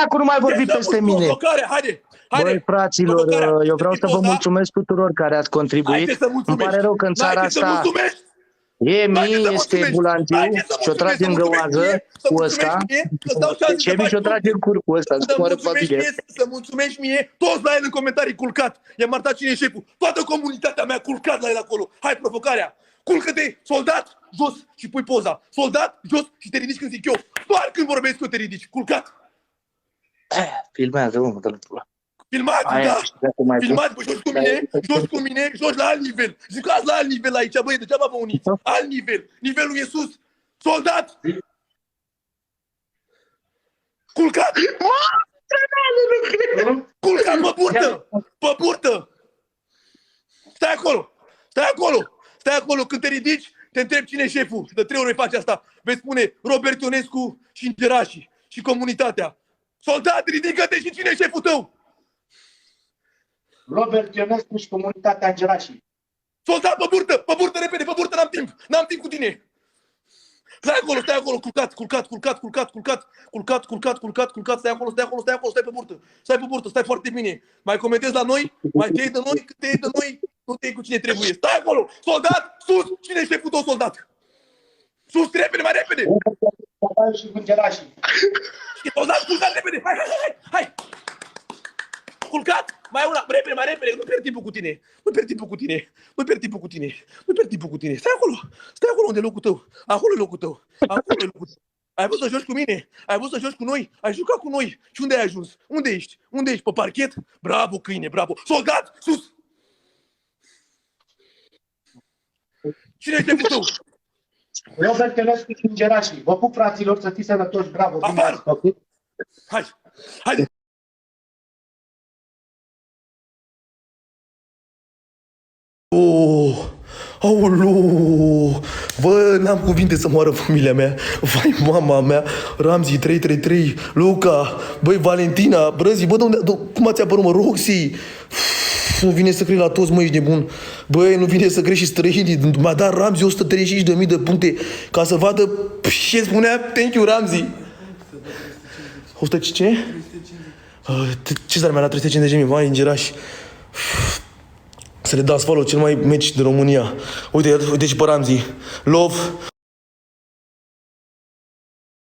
Acum nu mai vorbi peste mine. Haide! Băi, fraților, eu vreau să vă mulțumesc tuturor care ați contribuit. Îmi pare rău că în țara asta este Bulantiu și-o trage în găoază cu ăsta. Și și-o trage în cur cu ăsta. Să mulțumești mie, toți la el în comentarii culcat. I-a marcat cine e șeful. Toată comunitatea mea culcat la el acolo. Hai, provocarea! Culcă-te, soldat, jos și pui poza. Soldat, jos și te ridici când zic eu. Doar când vorbesc eu te ridici. Culcat! Filmează, mă, dă-l pula. Filmați, da! Filmați, bă, jos cu mine, jos la alt nivel. Jucați la alt nivel aici, băi, degeaba vă uniți. Alt nivel, nivelul e sus. Soldat! Culcat! Culcat, pe burtă! Stai acolo, când te ridici, te întrebi cine e șeful. De 3 ori face asta. Vei spune Robert Ionescu și Îngerașii și comunitatea. Soldat, ridică-te și cine e șeful tău? Robert Ionescu și comunitatea Îngerașii. Soldat, pe burtă, repede, pe burtă, n-am timp cu tine. Stai acolo, culcat, stai acolo, stai pe burtă, stai foarte bine. Mai comentezi la noi, mai te iei de noi, când te iei de noi, nu te iei cu cine trebuie. Stai acolo, soldat, sus, cine e șeful tău, soldat? Sus, repede, mai repede. Și Îngerașii. Soldat, culcat, repede, hai. Culcat, mai una, repede, nu pierd timpul cu tine. Stai acolo unde e locul tău. Acolo e locul tău. Ai vrut să joci cu mine? Ai vrut să joci cu noi? Ai jucat cu noi. Și unde ai ajuns? Unde ești? Pe parchet? Bravo, câine, bravo. Soldat, sus! Cine e șeful tău? Robert Ionescu și Îngerașii. Vă pup, fraților, să fiți sănătoși, bravo. Afară! Hai! Aoleu! Bă, n-am cuvinte să moară familia mea. Vai, mama mea, Ramzi 333, Luca, băi, Valentina, Brăzi, bă, cum ați apărut, mă, Roxy? Nu vine să crezi la toți, mă, ești nebun. Băi, nu vine să crezi și străinii. M-a dat Ramzi 135.000 de puncte ca să vadă ce spunea. Thank you, Ramzi. 100 ce? Cezar mi-a dat 350.000, vai, Îngerași. Să le dați follow, cel mai meci din România. Uite și pe Ramzi. Love.